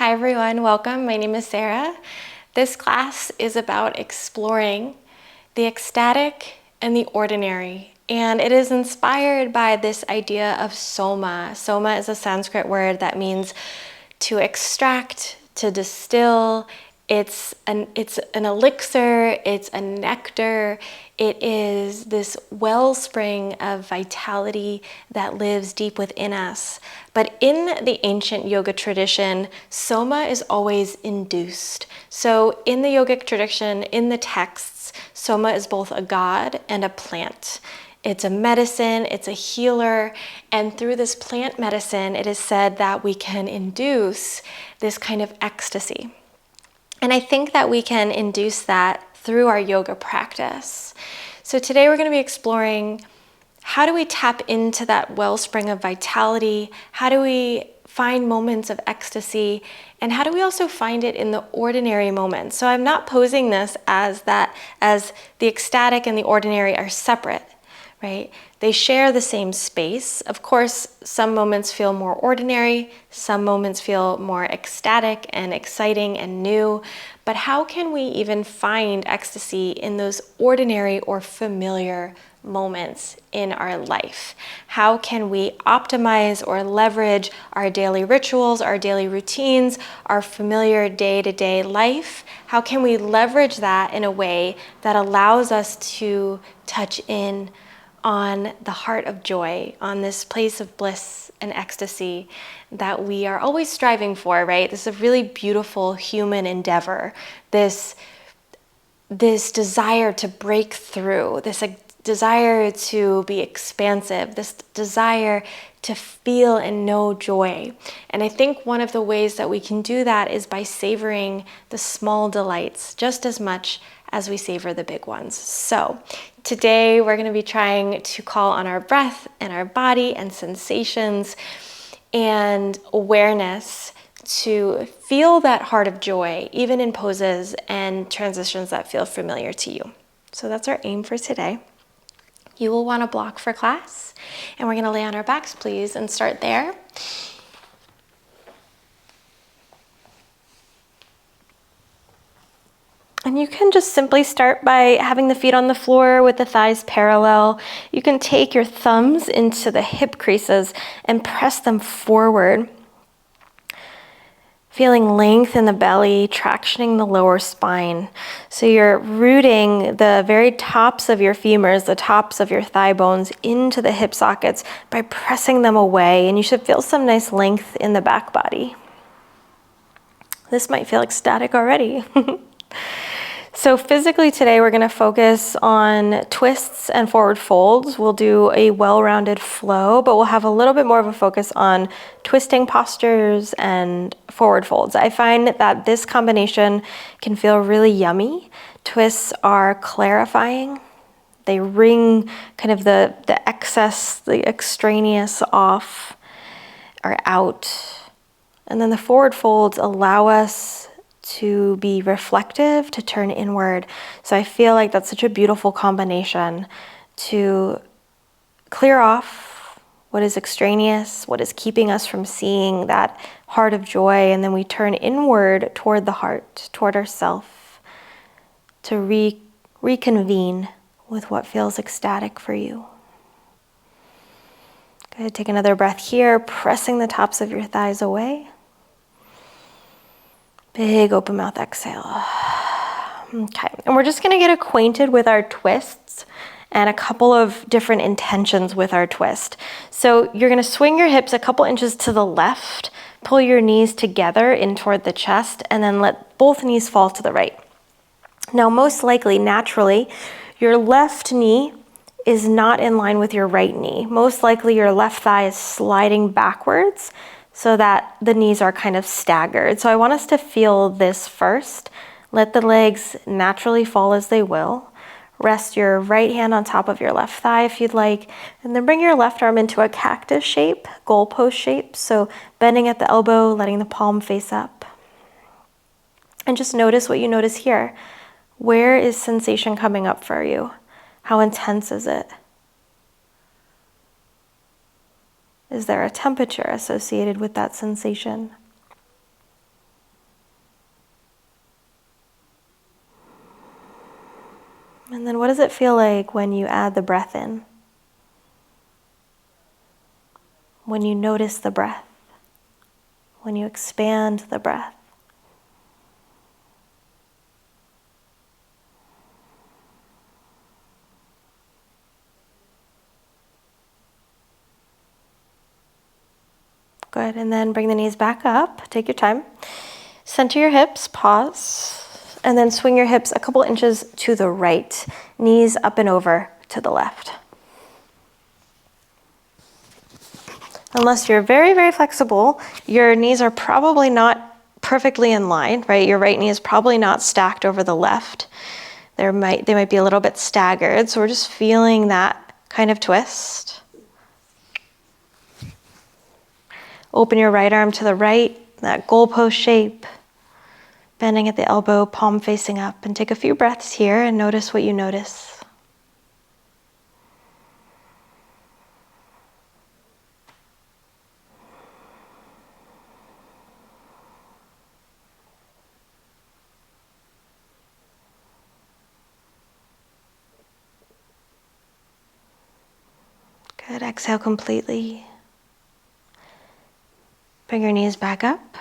Hi everyone, welcome. My name is Sarah. This class is about exploring the ecstatic and the ordinary, and it is inspired by this idea of soma. Soma is a Sanskrit word that means to extract, to distill. It's an elixir, it's a nectar, it is this wellspring of vitality that lives deep within us. But in the ancient yoga tradition, soma is always induced. So in the yogic tradition, in the texts, soma is both a god and a plant. It's a medicine, it's a healer, and through this plant medicine, it is said that we can induce this kind of ecstasy. And I think that we can induce that through our yoga practice. So today we're going to be exploring how do we tap into that wellspring of vitality? How do we find moments of ecstasy? And how do we also find it in the ordinary moments? So I'm not posing this as the ecstatic and the ordinary are separate, right? They share the same space. Of course, some moments feel more ordinary, some moments feel more ecstatic and exciting and new, but how can we even find ecstasy in those ordinary or familiar moments in our life? How can we optimize or leverage our daily rituals, our daily routines, our familiar day-to-day life? How can we leverage that in a way that allows us to touch in on the heart of joy, on this place of bliss and ecstasy that we are always striving for, right? This is a really beautiful human endeavor. This desire to break through, this desire to be expansive, this desire to feel and know joy. And I think one of the ways that we can do that is by savoring the small delights just as much as we savor the big ones. So today we're going to be trying to call on our breath and our body and sensations and awareness to feel that heart of joy, even in poses and transitions that feel familiar to you. So that's our aim for today. You will want a block for class, and we're going to lay on our backs, please, and start there. And you can just simply start by having the feet on the floor with the thighs parallel. You can take your thumbs into the hip creases and press them forward. Feeling length in the belly, tractioning the lower spine. So you're rooting the very tops of your femurs, the tops of your thigh bones into the hip sockets by pressing them away. And you should feel some nice length in the back body. This might feel ecstatic already. So physically today, we're going to focus on twists and forward folds. We'll do a well-rounded flow, but we'll have a little bit more of a focus on twisting postures and forward folds. I find that this combination can feel really yummy. Twists are clarifying. They wring kind of the excess, the extraneous off or out. And then the forward folds allow us to be reflective, to turn inward. So I feel like that's such a beautiful combination to clear off what is extraneous, what is keeping us from seeing that heart of joy, and then we turn inward toward the heart, toward ourself, to reconvene with what feels ecstatic for you. Go ahead, take another breath here, pressing the tops of your thighs away. Big open mouth exhale. Okay, and we're just going to get acquainted with our twists and a couple of different intentions with our twist. So you're going to swing your hips a couple inches to the left, pull your knees together in toward the chest, and then let both knees fall to the right. Now, most likely, naturally, your left knee is not in line with your right knee. Most likely, your left thigh is sliding backwards, so that the knees are kind of staggered. So I want us to feel this first. Let the legs naturally fall as they will. Rest your right hand on top of your left thigh if you'd like, and then bring your left arm into a cactus shape, goalpost shape. So bending at the elbow, letting the palm face up. And just notice what you notice here. Where is sensation coming up for you? How intense is it? Is there a temperature associated with that sensation? And then what does it feel like when you add the breath in? When you notice the breath? When you expand the breath? Good, and then bring the knees back up. Take your time. Center your hips, pause, and then swing your hips a couple inches to the right. Knees up and over to the left. Unless you're very, very flexible, your knees are probably not perfectly in line, right? Your right knee is probably not stacked over the left. They might be a little bit staggered, so we're just feeling that kind of twist. Open your right arm to the right, that goalpost shape, bending at the elbow, palm facing up, and take a few breaths here and notice what you notice. Good, exhale completely. Bring your knees back up.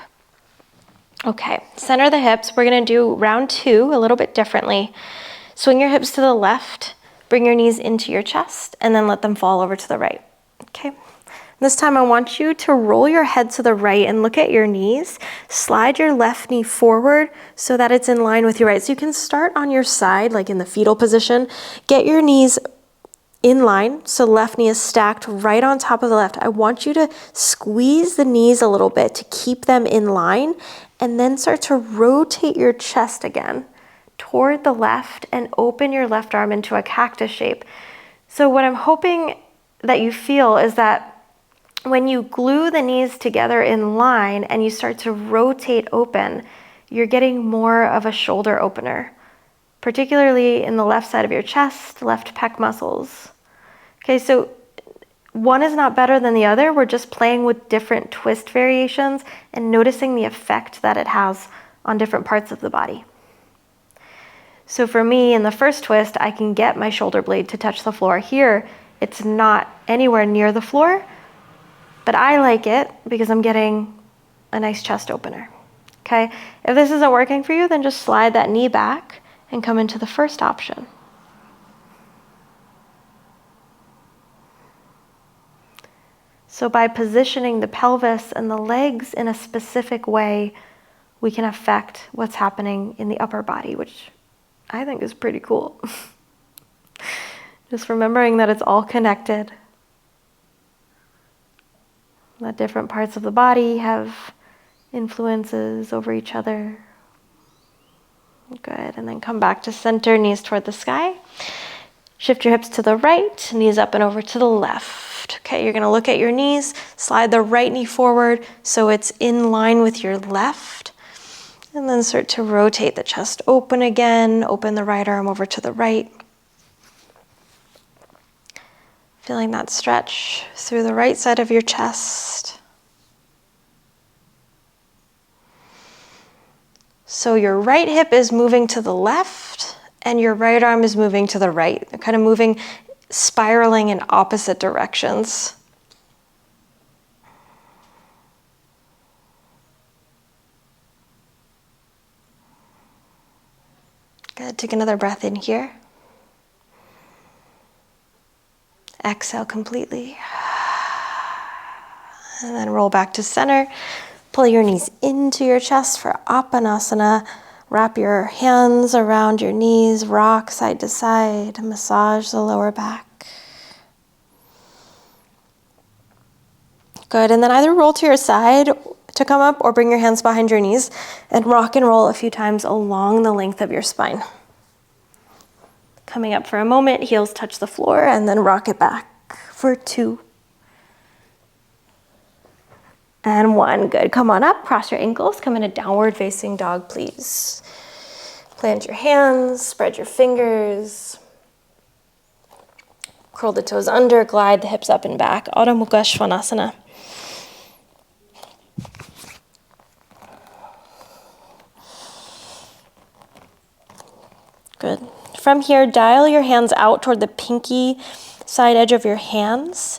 Okay, center the hips. We're gonna do round 2 a little bit differently. Swing your hips to the left, bring your knees into your chest, and then let them fall over to the right, okay? This time I want you to roll your head to the right and look at your knees. Slide your left knee forward so that it's in line with your right. So you can start on your side, like in the fetal position. Get your knees in line, so left knee is stacked right on top of the left. I want you to squeeze the knees a little bit to keep them in line, and then start to rotate your chest again toward the left and open your left arm into a cactus shape. So what I'm hoping that you feel is that when you glue the knees together in line and you start to rotate open, you're getting more of a shoulder opener, particularly in the left side of your chest, left pec muscles. Okay, so one is not better than the other. We're just playing with different twist variations and noticing the effect that it has on different parts of the body. So for me, in the first twist, I can get my shoulder blade to touch the floor. Here, it's not anywhere near the floor, but I like it because I'm getting a nice chest opener. Okay, if this isn't working for you, then just slide that knee back and come into the first option. So by positioning the pelvis and the legs in a specific way, we can affect what's happening in the upper body, which I think is pretty cool. Just remembering that it's all connected, that different parts of the body have influences over each other. Good, and then come back to center, knees toward the sky. Shift your hips to the right, knees up and over to the left. Okay, you're gonna look at your knees, slide the right knee forward so it's in line with your left, and then start to rotate the chest open again, open the right arm over to the right. Feeling that stretch through the right side of your chest. So your right hip is moving to the left and your right arm is moving to the right. They're kind of moving, spiraling in opposite directions. Good, take another breath in here. Exhale completely. And then roll back to center. Pull your knees into your chest for Apanasana. Wrap your hands around your knees, rock side to side, massage the lower back. Good, and then either roll to your side to come up or bring your hands behind your knees and rock and roll a few times along the length of your spine. Coming up for a moment, heels touch the floor, and then rock it back for 2. And 1, good. Come on up, cross your ankles, come into downward facing dog, please. Plant your hands, spread your fingers. Curl the toes under, glide the hips up and back. Adho Mukha Svanasana. Good. from here, dial your hands out toward the pinky side edge of your hands,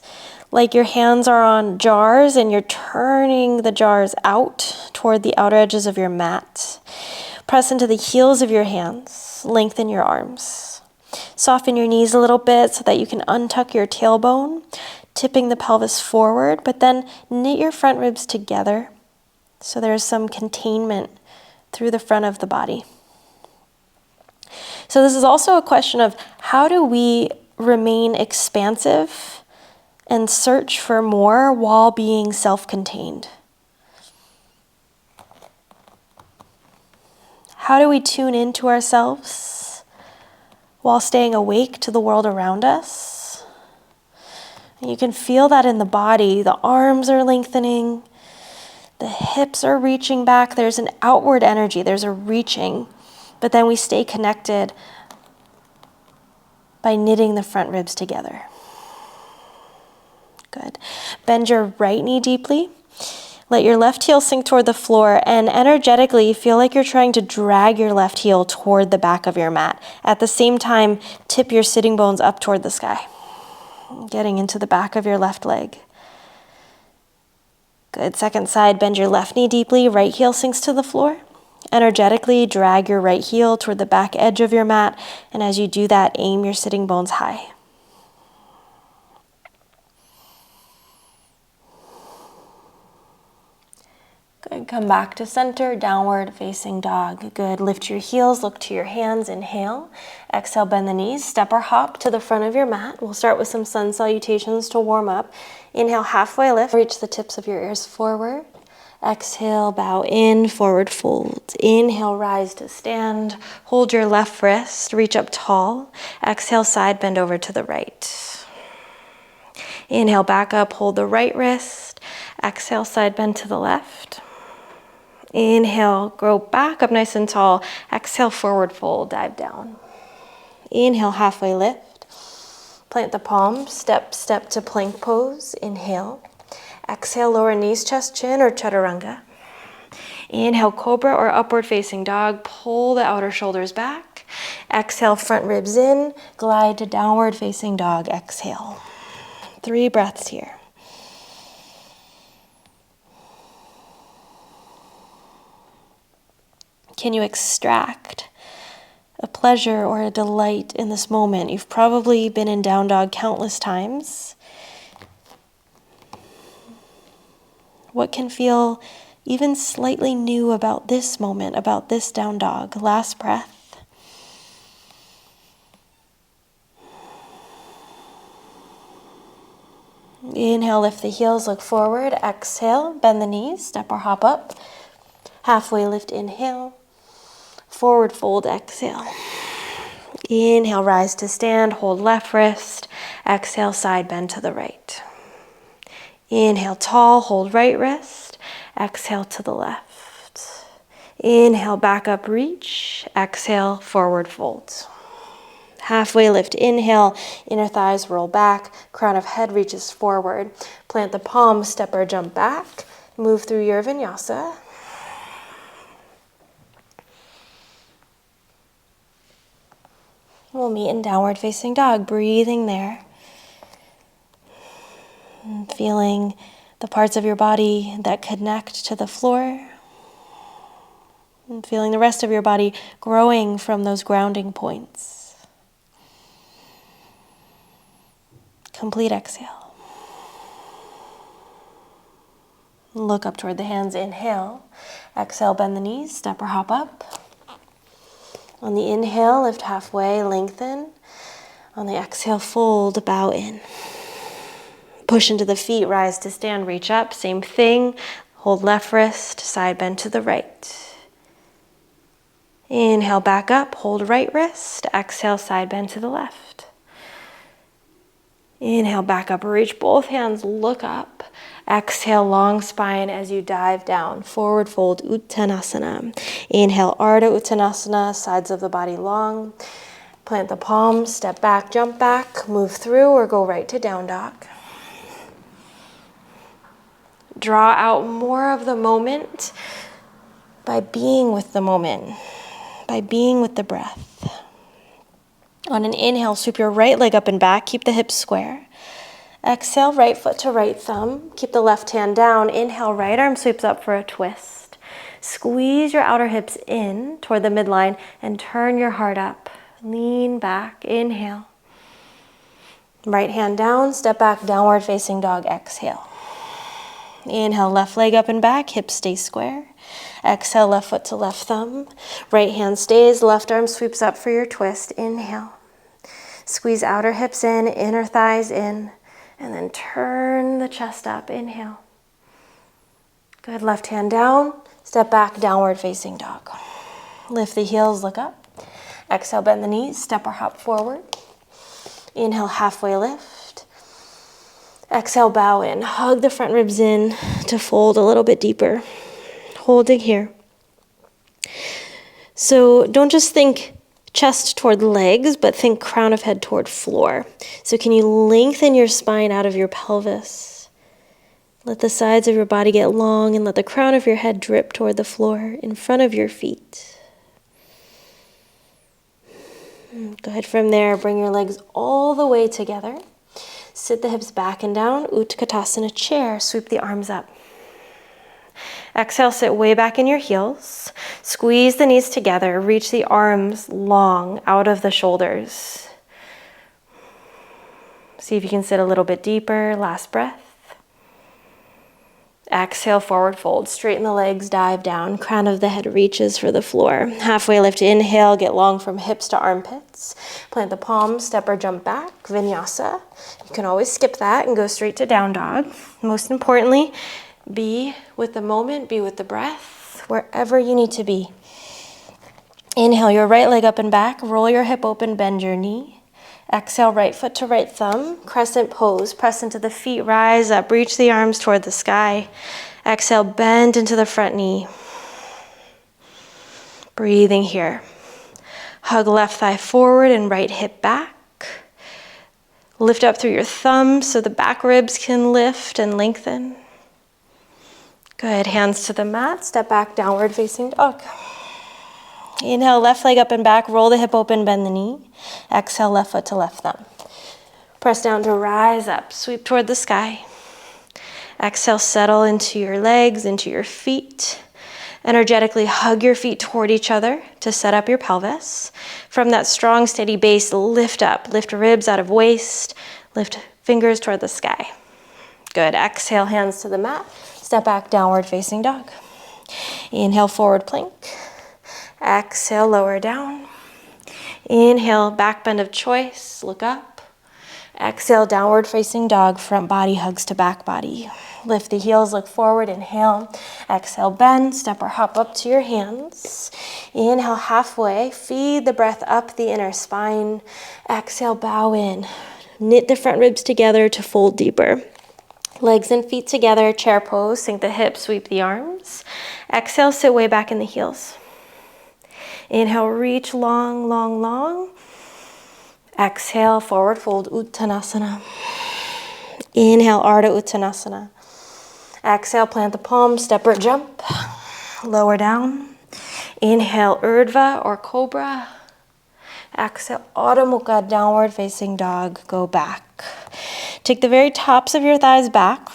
like your hands are on jars and you're turning the jars out toward the outer edges of your mat. Press into the heels of your hands, lengthen your arms. Soften your knees a little bit so that you can untuck your tailbone, tipping the pelvis forward, but then knit your front ribs together so there's some containment through the front of the body. So this is also a question of how do we remain expansive and search for more while being self-contained? How do we tune into ourselves while staying awake to the world around us? You can feel that in the body. The arms are lengthening. The hips are reaching back. There's an outward energy. There's a reaching. But then we stay connected by knitting the front ribs together. Good. Bend your right knee deeply. Let your left heel sink toward the floor, and energetically feel like you're trying to drag your left heel toward the back of your mat. At the same time, tip your sitting bones up toward the sky, getting into the back of your left leg. Good. Second side, bend your left knee deeply. Right heel sinks to the floor. Energetically drag your right heel toward the back edge of your mat, and as you do that, aim your sitting bones high. Good. Come back to center, downward facing dog. Good. Lift your heels, look to your hands, inhale. Exhale, bend the knees, step or hop to the front of your mat. We'll start with some sun salutations to warm up. Inhale, halfway lift, reach the tips of your ears forward. Exhale, bow in, forward fold. Inhale, rise to stand. Hold your left wrist, reach up tall. Exhale, side bend over to the right. Inhale, back up, hold the right wrist. Exhale, side bend to the left. Inhale, grow back up nice and tall. Exhale, forward fold, dive down. Inhale, halfway lift. Plant the palms, step to plank pose. Inhale. Exhale, lower knees, chest, chin, or chaturanga. Inhale, cobra or upward facing dog. Pull the outer shoulders back. Exhale, front ribs in. Glide to downward facing dog. Exhale. 3 breaths here. Can you extract a pleasure or a delight in this moment? You've probably been in down dog countless times. What can feel even slightly new about this moment, about this down dog? Last breath. Inhale, lift the heels, look forward. Exhale, bend the knees, step or hop up. Halfway lift, inhale. Forward fold, exhale. Inhale, rise to stand, hold left wrist. Exhale, side bend to the right. Inhale, tall, hold right wrist. Exhale to the left. Inhale, back up, reach. Exhale, forward fold. Halfway lift, inhale, inner thighs roll back, crown of head reaches forward. Plant the palms, step or jump back. Move through your vinyasa. We'll meet in downward facing dog, breathing there. And feeling the parts of your body that connect to the floor. And feeling the rest of your body growing from those grounding points. Complete exhale. Look up toward the hands, inhale. Exhale, bend the knees, step or hop up. On the inhale, lift halfway, lengthen. On the exhale, fold, bow in. Push into the feet, rise to stand, reach up. Same thing. Hold left wrist, side bend to the right. Inhale, back up, hold right wrist. Exhale, side bend to the left. Inhale, back up, reach both hands, look up. Exhale, long spine as you dive down. Forward fold, Uttanasana. Inhale, Ardha Uttanasana, sides of the body long. Plant the palms, step back, jump back, move through or go right to down dog. Draw out more of the moment by being with the moment, by being with the breath. On an inhale, sweep your right leg up and back. Keep the hips square. Exhale, right foot to right thumb. Keep the left hand down. Inhale, right arm sweeps up for a twist. Squeeze your outer hips in toward the midline and turn your heart up. Lean back. Inhale. Right hand down, step back, downward facing dog. Exhale. Inhale, left leg up and back, hips stay square. Exhale, left foot to left thumb. Right hand stays, left arm sweeps up for your twist. Inhale. Squeeze outer hips in, inner thighs in, and then turn the chest up. Inhale. Good, left hand down, step back, downward facing dog. Lift the heels, look up. Exhale, bend the knees, step or hop forward. Inhale, halfway lift. Exhale, bow in. Hug the front ribs in to fold a little bit deeper. Holding here. So don't just think chest toward legs, but think crown of head toward floor. So can you lengthen your spine out of your pelvis? Let the sides of your body get long and let the crown of your head drip toward the floor in front of your feet. Good. From there, bring your legs all the way together. Sit the hips back and down. Utkatasana chair. Sweep the arms up. Exhale, sit way back in your heels. Squeeze the knees together. Reach the arms long out of the shoulders. See if you can sit a little bit deeper. Last breath. Exhale, forward fold. Straighten the legs, dive down. Crown of the head reaches for the floor. Halfway lift, inhale, get long from hips to armpits. Plant the palms, step or jump back, vinyasa. You can always skip that and go straight to down dog. Most importantly, be with the moment, be with the breath, wherever you need to be. Inhale, your right leg up and back. Roll your hip open, bend your knee. Exhale, right foot to right thumb, crescent pose. Press into the feet, rise up, reach the arms toward the sky. Exhale, bend into the front knee. Breathing here. Hug left thigh forward and right hip back. Lift up through your thumbs so the back ribs can lift and lengthen. Good, hands to the mat, step back, downward facing dog. Inhale, left leg up and back, roll the hip open, bend the knee. Exhale, left foot to left thumb. Press down to rise up, sweep toward the sky. Exhale, settle into your legs, into your feet. Energetically hug your feet toward each other to set up your pelvis. From that strong, steady base, lift up. Lift ribs out of waist. Lift fingers toward the sky. Good. Exhale, hands to the mat. Step back, downward facing dog. Inhale, forward plank. Exhale, lower down. Inhale, back bend of choice, look up. Exhale, downward facing dog, front body hugs to back body. Lift the heels, look forward, inhale. Exhale, bend, step or hop up to your hands. Inhale, halfway, feed the breath up the inner spine. Exhale, bow in. Knit the front ribs together to fold deeper. Legs and feet together, chair pose, sink the hips, sweep the arms. Exhale, sit way back in the heels. Inhale, reach long, long, long. Exhale, forward fold, Uttanasana. Inhale, Ardha Uttanasana. Exhale, plant the palms, step or jump. Lower down. Inhale, Urdhva or Cobra. Exhale, Adho Mukha, downward facing dog, go back. Take the very tops of your thighs back.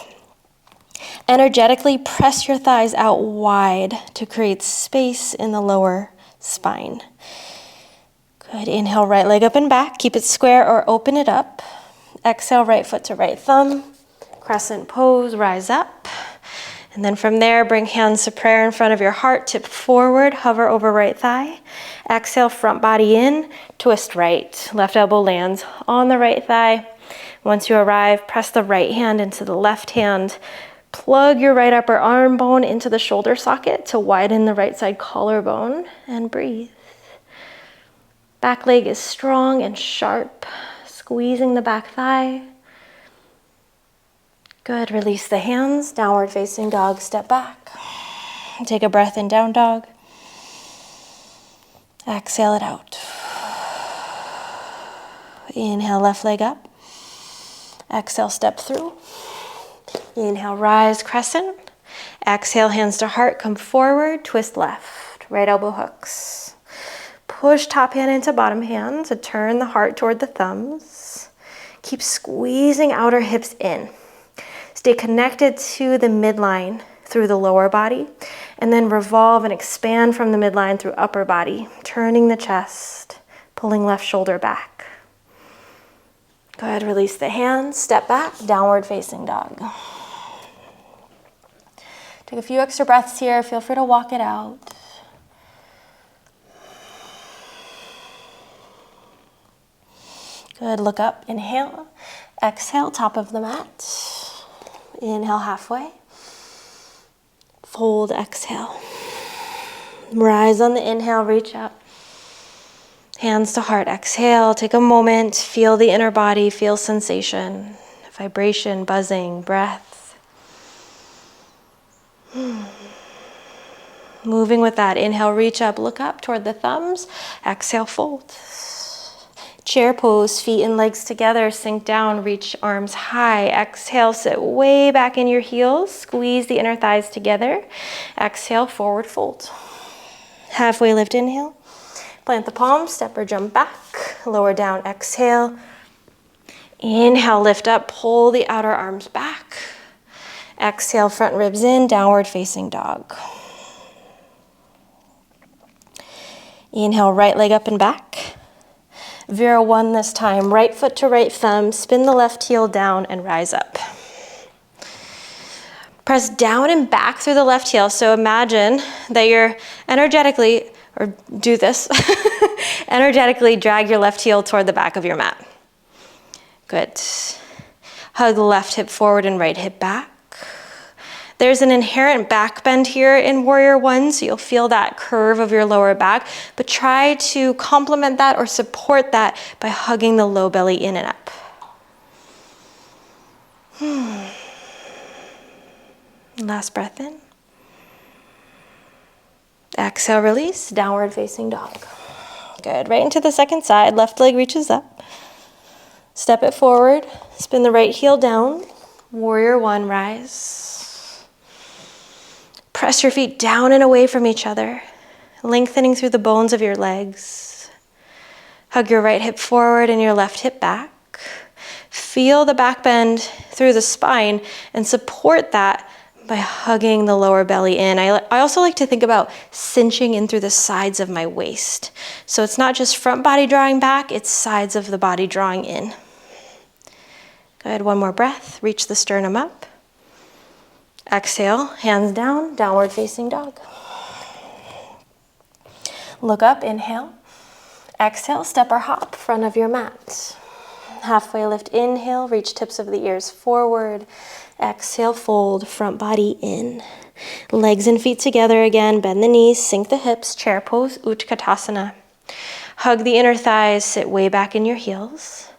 Energetically press your thighs out wide to create space in the lower spine. Good. Inhale, right leg up and back. Keep it square or open it up. Exhale, right foot to right thumb. Crescent pose, rise up. And then from there, bring hands to prayer in front of your heart. Tip forward, hover over right thigh. Exhale, front body in, twist right. Left elbow lands on the right thigh. Once you arrive, press the right hand into the left hand. Plug your right upper arm bone into the shoulder socket to widen the right side collarbone and breathe. Back leg is strong and sharp, squeezing the back thigh. Good, release the hands, downward facing dog, step back. Take a breath in, down dog. Exhale it out. Inhale, left leg up. Exhale, step through. Inhale, rise, crescent. Exhale, hands to heart, come forward, twist left. Right elbow hooks. push top hand into bottom hand to turn the heart toward the thumbs. Keep squeezing outer hips in. Stay connected to the midline through the lower body, and then revolve and expand from the midline through upper body, turning the chest, pulling left shoulder back. Go ahead, release the hands, step back, downward facing dog. Take a few extra breaths here. Feel free to walk it out. Good, look up, inhale, exhale, top of the mat. Inhale halfway. Fold, exhale. Rise on the inhale, reach up. Hands to heart, exhale. Take a moment, feel the inner body, feel sensation, vibration, buzzing, breath. Moving with that, inhale, reach up, look up toward the thumbs. Exhale, fold. Chair pose, feet and legs together, sink down, reach arms high. Exhale, sit way back in your heels, squeeze the inner thighs together. Exhale, forward fold. Halfway lift, inhale. Plant the palms, step or jump back. Lower down, exhale. Inhale, lift up, pull the outer arms back. Exhale, front ribs in, downward facing dog. Inhale, right leg up and back. Vera 1 this time, right foot to right thumb, spin the left heel down and rise up. Press down and back through the left heel. So imagine that you're energetically, or do this, energetically drag your left heel toward the back of your mat. Good. Hug the left hip forward and right hip back. There's an inherent back bend here in Warrior 1, so you'll feel that curve of your lower back, but try to complement that or support that by hugging the low belly in and up. Last breath in. Exhale, release, downward facing dog. Good, right into the second side, left leg reaches up. Step it forward, spin the right heel down, Warrior 1, rise. Press your feet down and away from each other, lengthening through the bones of your legs. Hug your right hip forward and your left hip back. Feel the back bend through the spine and support that by hugging the lower belly in. I also like to think about cinching in through the sides of my waist. So it's not just front body drawing back, it's sides of the body drawing in. Good, one more breath. Reach the sternum up. Exhale, hands down, downward facing dog. Look up, inhale. Exhale, step or hop, front of your mat. Halfway lift, inhale, reach tips of the ears forward. Exhale, fold, front body in. Legs and feet together again, bend the knees, sink the hips, chair pose, Utkatasana. Hug the inner thighs, sit way back in your heels.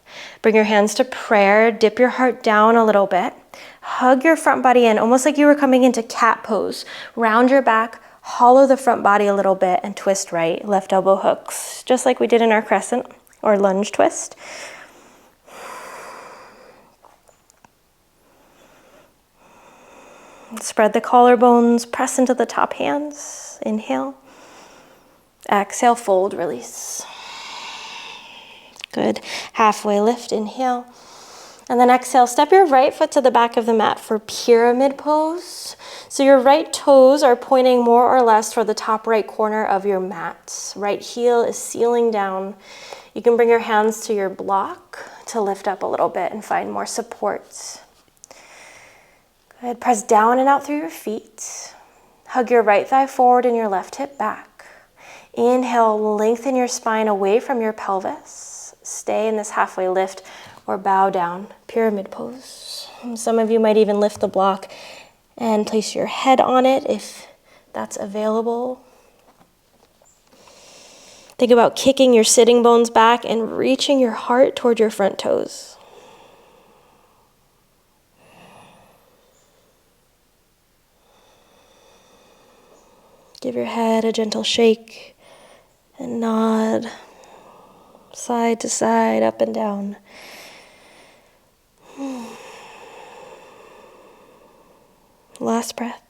Bring your hands to prayer, dip your heart down a little bit. Hug your front body in, almost like you were coming into cat pose. Round your back, hollow the front body a little bit, and twist right. Left elbow hooks, just like we did in our crescent or lunge twist. Spread the collarbones, press into the top hands. Inhale. Exhale, fold, release. Good. Halfway lift, inhale. And then exhale, step your right foot to the back of the mat for pyramid pose. So your right toes are pointing more or less toward the top right corner of your mat. Right heel is sealing down. You can bring your hands to your block to lift up a little bit and find more support. Good, press down and out through your feet. Hug your right thigh forward and your left hip back. Inhale, lengthen your spine away from your pelvis. Stay in this halfway lift or bow down, pyramid pose. Some of you might even lift the block and place your head on it if that's available. Think about kicking your sitting bones back and reaching your heart toward your front toes. Give your head a gentle shake and nod, side to side, up and down. Last breath.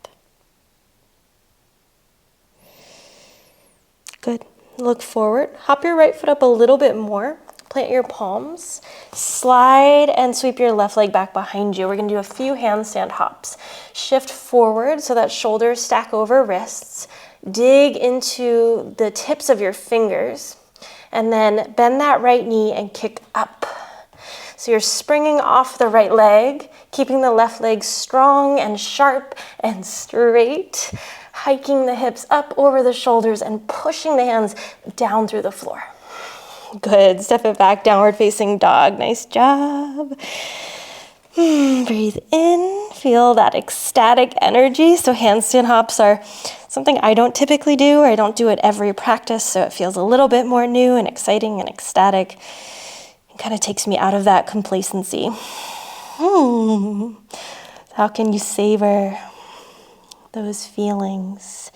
Good. Look forward. Hop your right foot up a little bit more. Plant your palms. Slide and sweep your left leg back behind you. We're going to do a few handstand hops. Shift forward so that shoulders stack over wrists. Dig into the tips of your fingers. And then bend that right knee and kick up. So you're springing off the right leg, keeping the left leg strong and sharp and straight, hiking the hips up over the shoulders and pushing the hands down through the floor. Good. Step it back, downward facing dog. Nice job. Breathe in, feel that ecstatic energy. So handstand hops are something I don't typically do, or I don't do it every practice, so it feels a little bit more new and exciting and ecstatic. It kind of takes me out of that complacency. How can you savor those feelings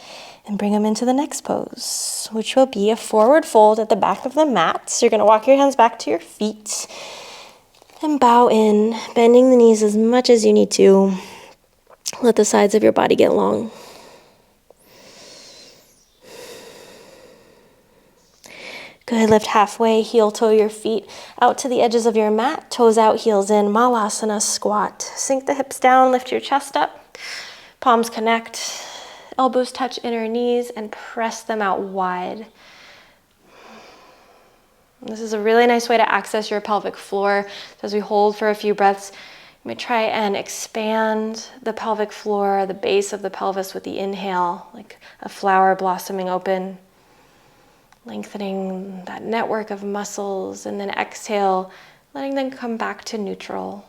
and bring them into the next pose, which will be a forward fold at the back of the mat. So you're going to walk your hands back to your feet and bow in, bending the knees as much as you need to. Let the sides of your body get long. Good, lift halfway, heel toe your feet out to the edges of your mat, toes out, heels in, Malasana squat. Sink the hips down, lift your chest up, palms connect, elbows touch inner knees, and press them out wide. This is a really nice way to access your pelvic floor. So as we hold for a few breaths, you may try and expand the pelvic floor, the base of the pelvis with the inhale, like a flower blossoming open. Lengthening that network of muscles, and then exhale, letting them come back to neutral.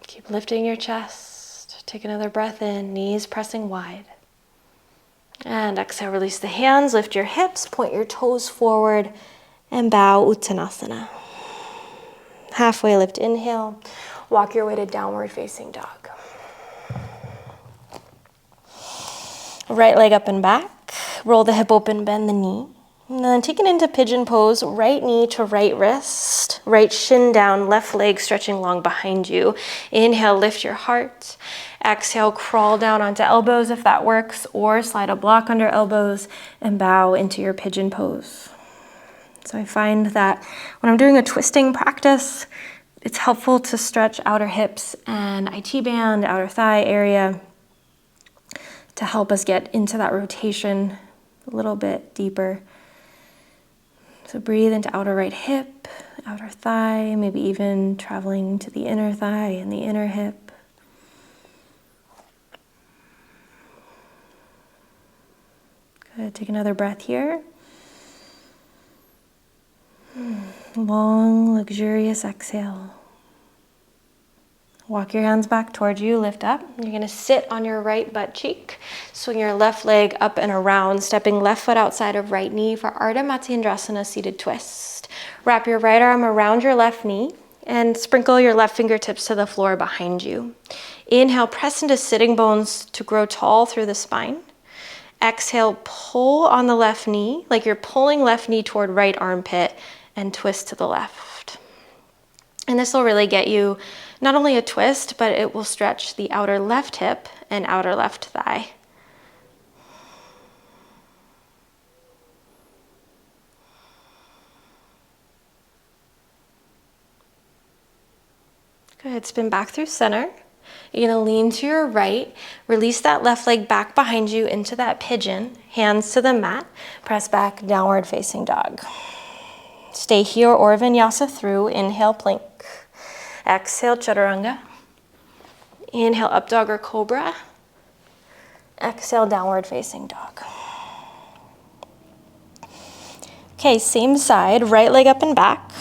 Keep lifting your chest. Take another breath in, knees pressing wide. And exhale, release the hands, lift your hips, point your toes forward, and bow Uttanasana. Halfway lift, inhale, walk your way to downward facing dog. Right leg up and back, roll the hip open, bend the knee. And then take it into pigeon pose, right knee to right wrist, right shin down, left leg stretching long behind you. Inhale, lift your heart. Exhale, crawl down onto elbows if that works, or slide a block under elbows and bow into your pigeon pose. So I find that when I'm doing a twisting practice, it's helpful to stretch outer hips and IT band, outer thigh area, to help us get into that rotation a little bit deeper. So breathe into outer right hip, outer thigh, maybe even traveling to the inner thigh and the inner hip. Good, take another breath here. Long, luxurious exhale. Walk your hands back towards you, lift up. You're gonna sit on your right butt cheek. Swing your left leg up and around, stepping left foot outside of right knee for Ardha Matsyendrasana seated twist. Wrap your right arm around your left knee and sprinkle your left fingertips to the floor behind you. Inhale, press into sitting bones to grow tall through the spine. Exhale, pull on the left knee, like you're pulling left knee toward right armpit, and twist to the left. And this will really get you not only a twist, but it will stretch the outer left hip and outer left thigh. Good, spin back through center. You're gonna lean to your right, release that left leg back behind you into that pigeon, hands to the mat, press back, downward facing dog. Stay here or vinyasa through, inhale, plank. Exhale, chaturanga. Inhale, up dog or cobra. Exhale, downward facing dog. Okay, same side, right leg up and back.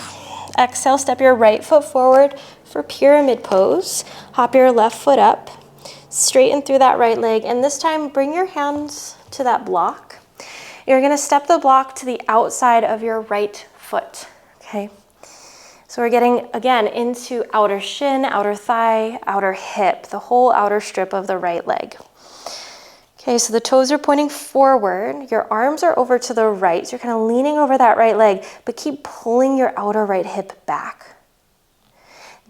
Exhale, step your right foot forward for pyramid pose. Hop your left foot up, straighten through that right leg, and this time bring your hands to that block. You're gonna step the block to the outside of your right foot, okay? So we're getting, again, into outer shin, outer thigh, outer hip, the whole outer strip of the right leg. Okay, so the toes are pointing forward, your arms are over to the right, so you're kind of leaning over that right leg, but keep pulling your outer right hip back.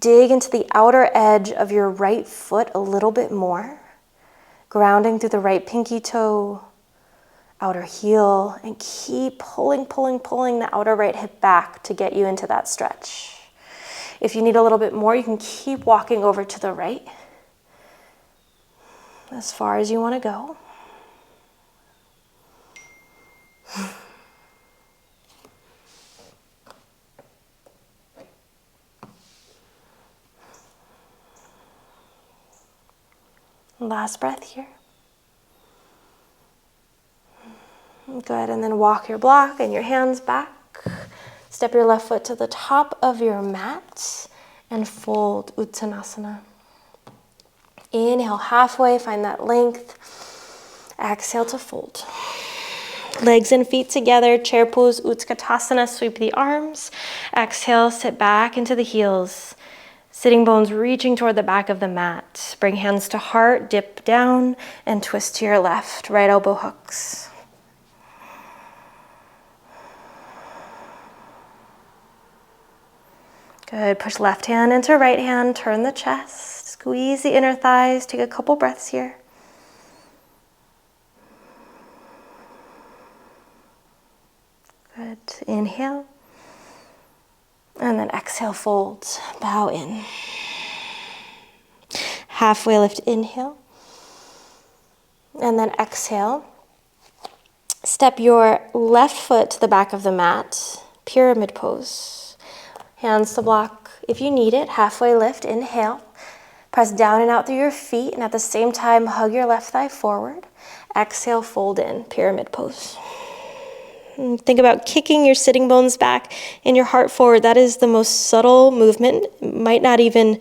Dig into the outer edge of your right foot a little bit more. Grounding through the right pinky toe, outer heel, and keep pulling, pulling, pulling the outer right hip back to get you into that stretch. If you need a little bit more, you can keep walking over to the right as far as you want to go. Last breath here. Good, and then walk your block and your hands back. Step your left foot to the top of your mat and fold Uttanasana. Inhale halfway, find that length. Exhale to fold. Legs and feet together, chair pose, Utkatasana, sweep the arms. Exhale, sit back into the heels. Sitting bones reaching toward the back of the mat. Bring hands to heart, dip down, and twist to your left. Right elbow hooks. Good, push left hand into right hand, turn the chest, squeeze the inner thighs, take a couple breaths here. Good, inhale. And then exhale, fold, bow in. Halfway lift, inhale. And then exhale. Step your left foot to the back of the mat, pyramid pose. Hands to block if you need it. Halfway lift, inhale. Press down and out through your feet, and at the same time, hug your left thigh forward. Exhale, fold in, pyramid pose. Think about kicking your sitting bones back and your heart forward. That is the most subtle movement. It might not even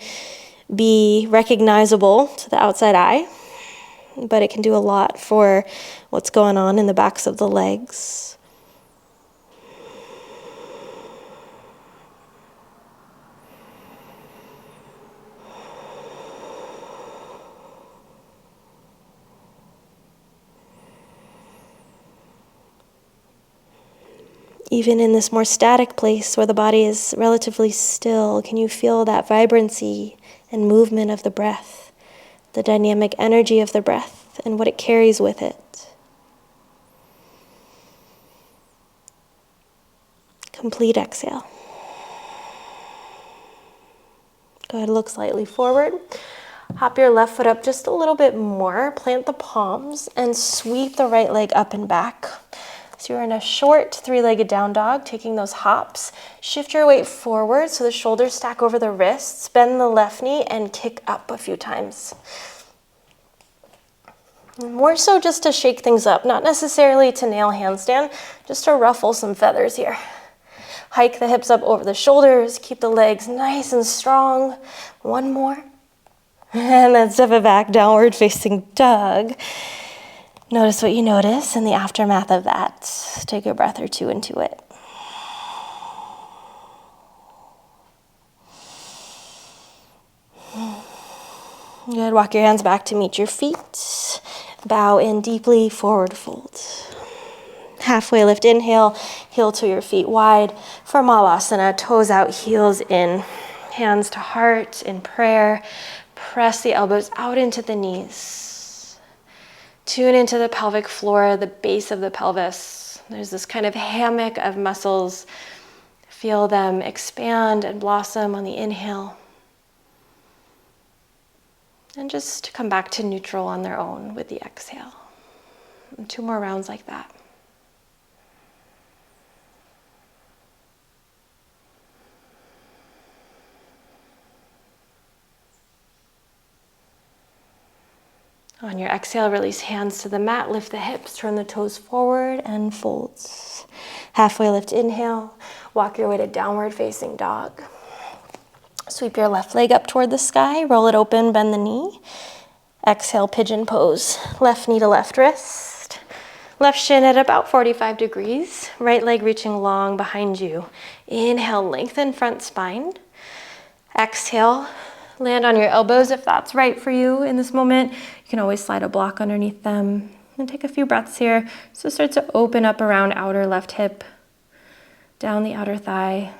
be recognizable to the outside eye, but it can do a lot for what's going on in the backs of the legs. Even in this more static place where the body is relatively still, can you feel that vibrancy and movement of the breath, the dynamic energy of the breath, and what it carries with it? Complete exhale. Go ahead, look slightly forward. Hop your left foot up just a little bit more. Plant the palms and sweep the right leg up and back. So you're in a short three-legged down dog, taking those hops. Shift your weight forward so the shoulders stack over the wrists. Bend the left knee and kick up a few times. More so just to shake things up, not necessarily to nail handstand, just to ruffle some feathers here. Hike the hips up over the shoulders. Keep the legs nice and strong. One more. And then step it back, downward facing dog. Notice what you notice in the aftermath of that. Take a breath or two into it. Good. Walk your hands back to meet your feet. Bow in deeply, forward fold. Halfway lift, inhale, heel to your feet wide. For Malasana, toes out, heels in. Hands to heart in prayer. Press the elbows out into the knees. Tune into the pelvic floor, the base of the pelvis. There's this kind of hammock of muscles. Feel them expand and blossom on the inhale. And just come back to neutral on their own with the exhale. And 2 more rounds like that. On your exhale, release hands to the mat, lift the hips, turn the toes forward and folds. Halfway lift, inhale, walk your way to downward facing dog. Sweep your left leg up toward the sky, roll it open, bend the knee. Exhale, pigeon pose, left knee to left wrist. Left shin at about 45 degrees, right leg reaching long behind you. Inhale, lengthen front spine. Exhale, land on your elbows if that's right for you in this moment. You can always slide a block underneath them. And take a few breaths here. So start to open up around outer left hip, down the outer thigh.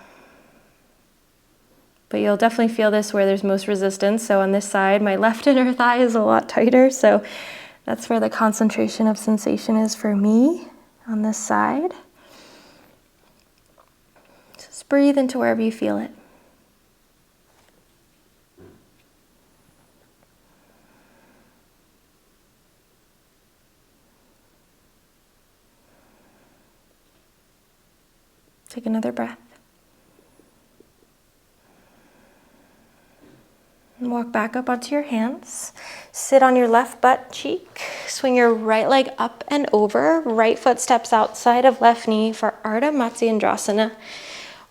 But you'll definitely feel this where there's most resistance. So on this side, my left inner thigh is a lot tighter. So That's where the concentration of sensation is for me on this side. Just breathe into wherever you feel it. Take another breath. And walk back up onto your hands. Sit on your left butt cheek. Swing your right leg up and over. Right foot steps outside of left knee for Ardha Matsyendrasana.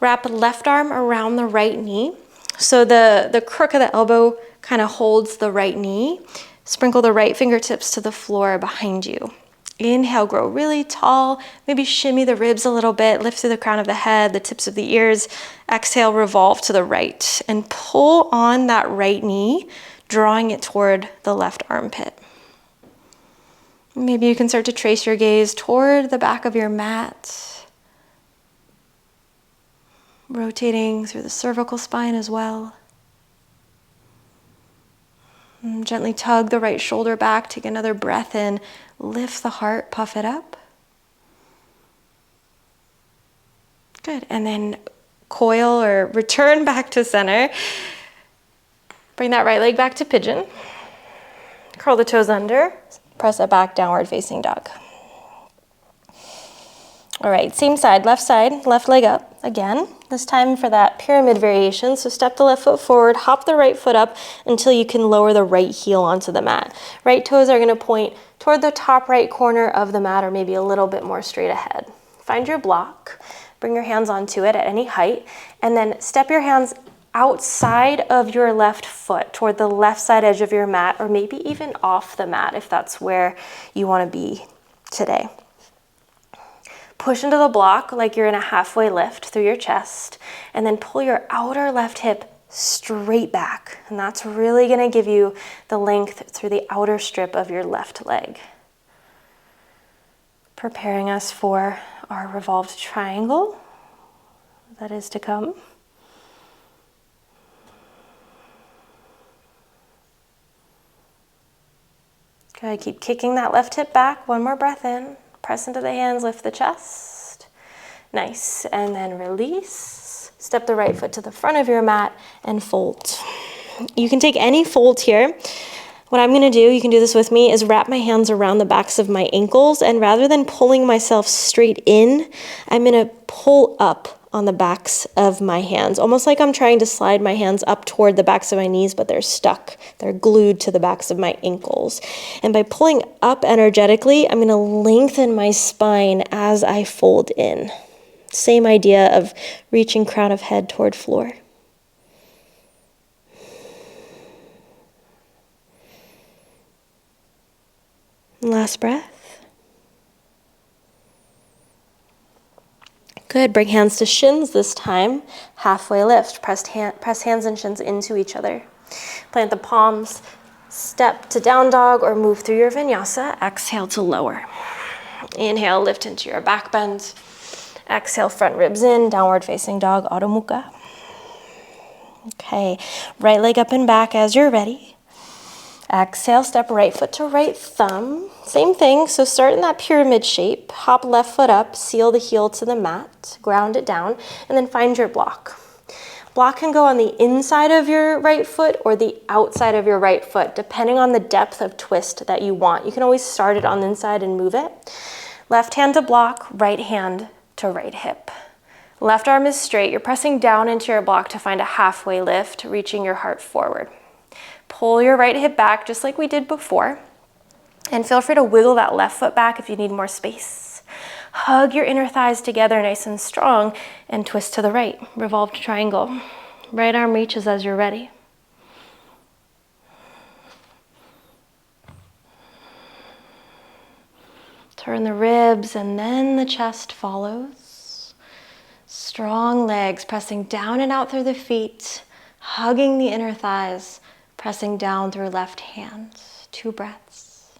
Wrap left arm around the right knee. So the crook of the elbow kind of holds the right knee. Sprinkle the right fingertips to the floor behind you. Inhale, grow really tall. Maybe shimmy the ribs a little bit. Lift through the crown of the head, the tips of the ears. Exhale, revolve to the right. And pull on that right knee, drawing it toward the left armpit. Maybe you can start to trace your gaze toward the back of your mat. Rotating through the cervical spine as well. And gently tug the right shoulder back. Take another breath in. Lift the heart, puff it up. Good. And then coil or return back to center. Bring that right leg back to pigeon. Curl the toes under. Press it back, downward facing dog. All right, same side, left leg up again. This time for that pyramid variation. So step the left foot forward, hop the right foot up until you can lower the right heel onto the mat. Right toes are gonna point toward the top right corner of the mat or maybe a little bit more straight ahead. Find your block, bring your hands onto it at any height, and then step your hands outside of your left foot toward the left side edge of your mat or maybe even off the mat if that's where you wanna be today. Push into the block like you're in a halfway lift through your chest, and then pull your outer left hip straight back. And that's really gonna give you the length through the outer strip of your left leg. Preparing us for our revolved triangle that is to come. Good, keep kicking that left hip back. One more breath in. Press into the hands, lift the chest. Nice, and then release. Step the right foot to the front of your mat and fold. You can take any fold here. What I'm gonna do, you can do this with me, is wrap my hands around the backs of my ankles, and rather than pulling myself straight in, I'm gonna pull up on the backs of my hands, almost like I'm trying to slide my hands up toward the backs of my knees, but they're stuck. They're glued to the backs of my ankles. And by pulling up energetically, I'm gonna lengthen my spine as I fold in. Same idea of reaching crown of head toward floor. Last breath. Good, bring hands to shins this time. Halfway lift, press hands and shins into each other. Plant the palms, step to down dog or move through your vinyasa. Exhale to lower. Inhale, lift into your back bend. Exhale, front ribs in, downward facing dog, Adho Mukha. Okay, right leg up and back as you're ready. Exhale, step right foot to right thumb. Same thing, so start in that pyramid shape. Hop left foot up, seal the heel to the mat, ground it down, and then find your block. Block can go on the inside of your right foot or the outside of your right foot, depending on the depth of twist that you want. You can always start it on the inside and move it. Left hand to block, right hand to right hip. Left arm is straight. You're pressing down into your block to find a halfway lift, reaching your heart forward. Pull your right hip back just like we did before. And feel free to wiggle that left foot back if you need more space. Hug your inner thighs together nice and strong and twist to the right. Revolved triangle. Right arm reaches as you're ready. Turn the ribs and then the chest follows. Strong legs pressing down and out through the feet, hugging the inner thighs, pressing down through left hand. 2 breaths.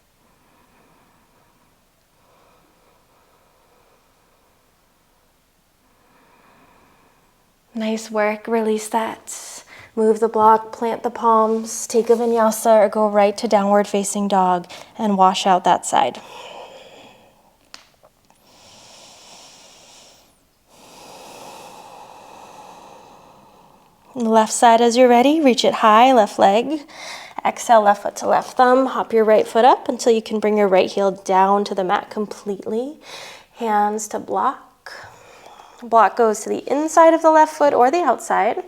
Nice work. Release that Move the block, plant the palms, take a vinyasa or go right to downward facing dog and wash out that side. On the left side as you're ready, reach it high, left leg. Exhale, left foot to left thumb. Hop your right foot up until you can bring your right heel down to the mat completely. Hands to block. Block goes to the inside of the left foot or the outside.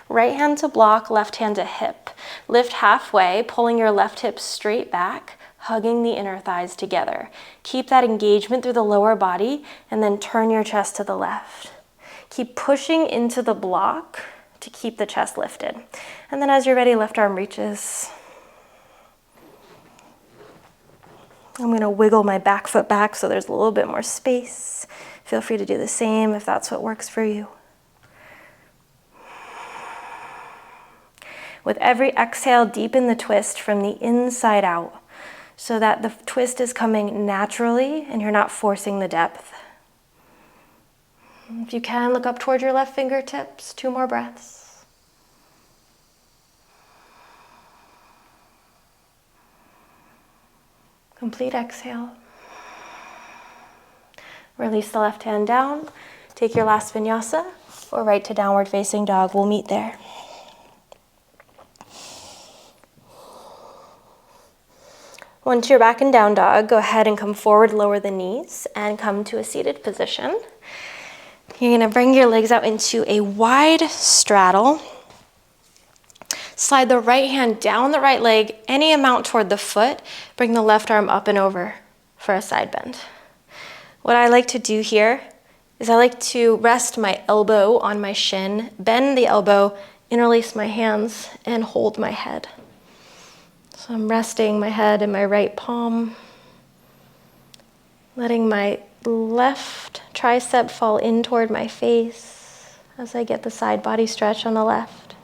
Right hand to block, left hand to hip. Lift halfway, pulling your left hip straight back, hugging the inner thighs together. Keep that engagement through the lower body and then turn your chest to the left. Keep pushing into the block to keep the chest lifted. And then as you're ready, left arm reaches. I'm gonna wiggle my back foot back so there's a little bit more space. Feel free to do the same if that's what works for you. With every exhale, deepen the twist from the inside out so that the twist is coming naturally and you're not forcing the depth. If you can, look up toward your left fingertips. 2 more breaths. Complete exhale. Release the left hand down. Take your last vinyasa or right to downward facing dog. We'll meet there. Once you're back in down dog, go ahead and come forward, lower the knees, and come to a seated position. You're gonna bring your legs out into a wide straddle. Slide the right hand down the right leg, any amount toward the foot. Bring the left arm up and over for a side bend. What I like to do here is I like to rest my elbow on my shin, bend the elbow, interlace my hands, and hold my head. So I'm resting my head in my right palm, letting my left tricep fall in toward my face as I get the side body stretch on the left.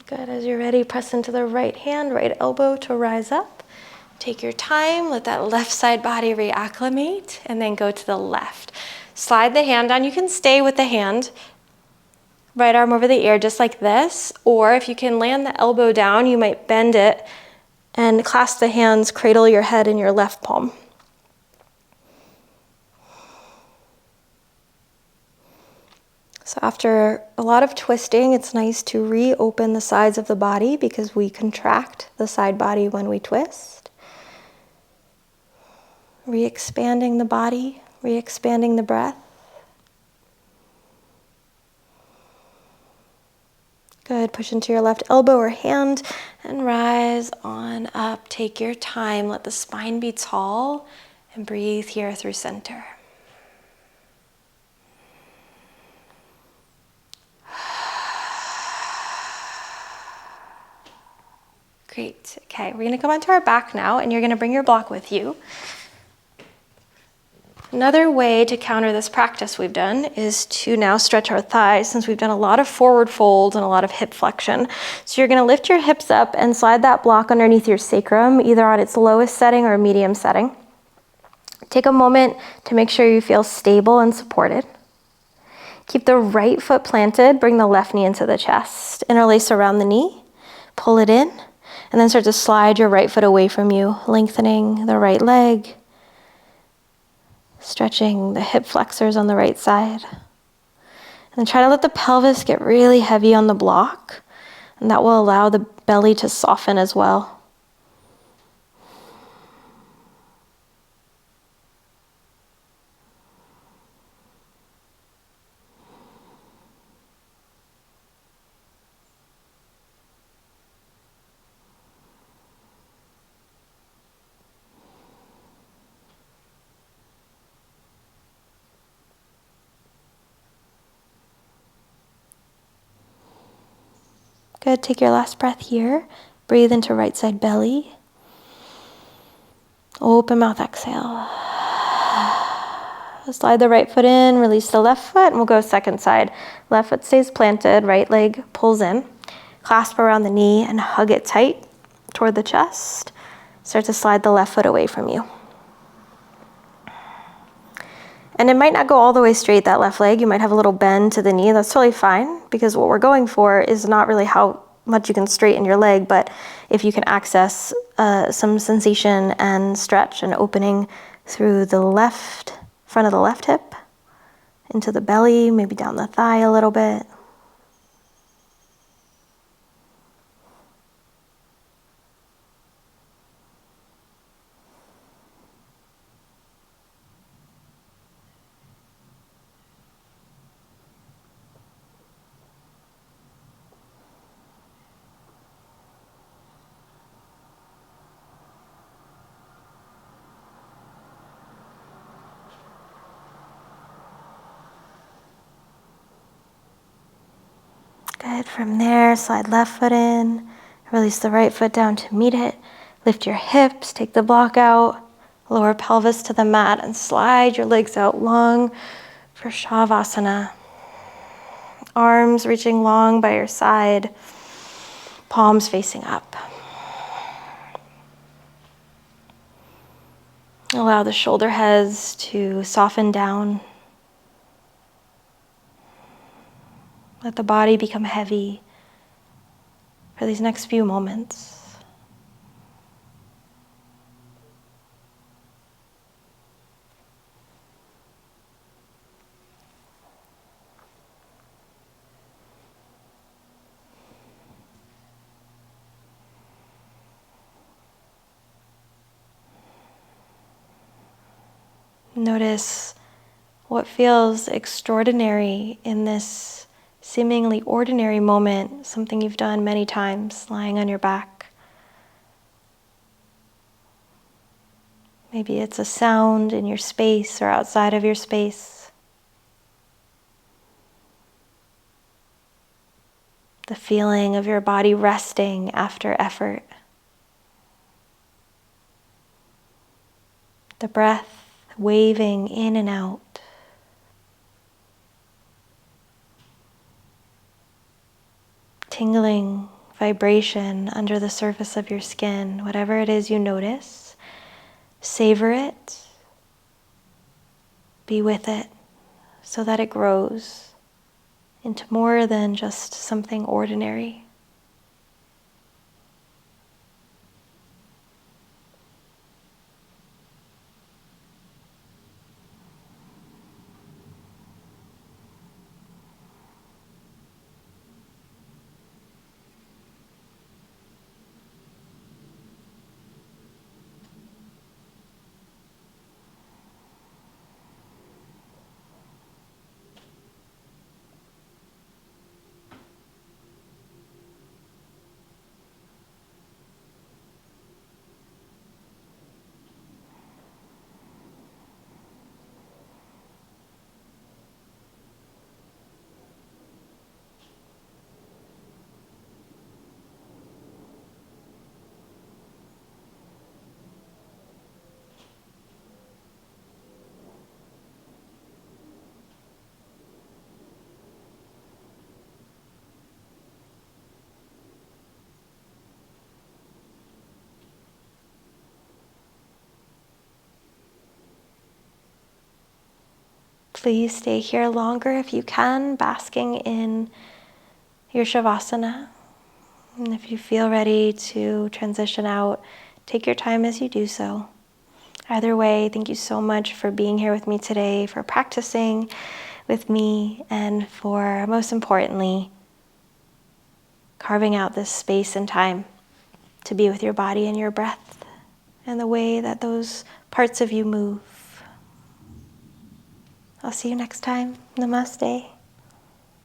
Good, as you're ready, press into the right hand, right elbow to rise up. Take your time, let that left side body reacclimate, and then go to the left. Slide the hand down. You can stay with the hand, right arm over the ear, just like this, or if you can land the elbow down, you might bend it and clasp the hands, cradle your head in your left palm. So after a lot of twisting, it's nice to reopen the sides of the body because we contract the side body when we twist. Re-expanding the body, re-expanding the breath. Good, push into your left elbow or hand and rise on up. Take your time, let the spine be tall and breathe here through center. Great, okay, we're gonna come onto our back now and you're gonna bring your block with you. Another way to counter this practice we've done is to now stretch our thighs since we've done a lot of forward folds and a lot of hip flexion. So you're gonna lift your hips up and slide that block underneath your sacrum, either on its lowest setting or medium setting. Take a moment to make sure you feel stable and supported. Keep the right foot planted, bring the left knee into the chest. Interlace around the knee, pull it in, and then start to slide your right foot away from you, lengthening the right leg, stretching the hip flexors on the right side. And then try to let the pelvis get really heavy on the block, and that will allow the belly to soften as well. Good, take your last breath here. Breathe into right side belly. Open mouth, exhale. Slide the right foot in, release the left foot, and we'll go second side. Left foot stays planted, right leg pulls in. Clasp around the knee and hug it tight toward the chest. Start to slide the left foot away from you. And it might not go all the way straight, that left leg. You might have a little bend to the knee. That's totally fine, because what we're going for is not really how much you can straighten your leg, but if you can access some sensation and stretch and opening through the left front of the left hip, into the belly, maybe down the thigh a little bit. Good. From there, slide left foot in, release the right foot down to meet it. Lift your hips, take the block out, lower pelvis to the mat, and slide your legs out long for Shavasana. Arms reaching long by your side, palms facing up. Allow the shoulder heads to soften down. Let the body become heavy for these next few moments. Notice what feels extraordinary in this seemingly ordinary moment, something you've done many times, lying on your back. Maybe it's a sound in your space or outside of your space. The feeling of your body resting after effort. The breath waving in and out. Tingling vibration under the surface of your skin. Whatever it is you notice, savor it. Be with it so that it grows into more than just something ordinary. Please stay here longer if you can, basking in your Shavasana. And if you feel ready to transition out, take your time as you do so. Either way, thank you so much for being here with me today, for practicing with me, and for, most importantly, carving out this space and time to be with your body and your breath and the way that those parts of you move. I'll see you next time. Namaste.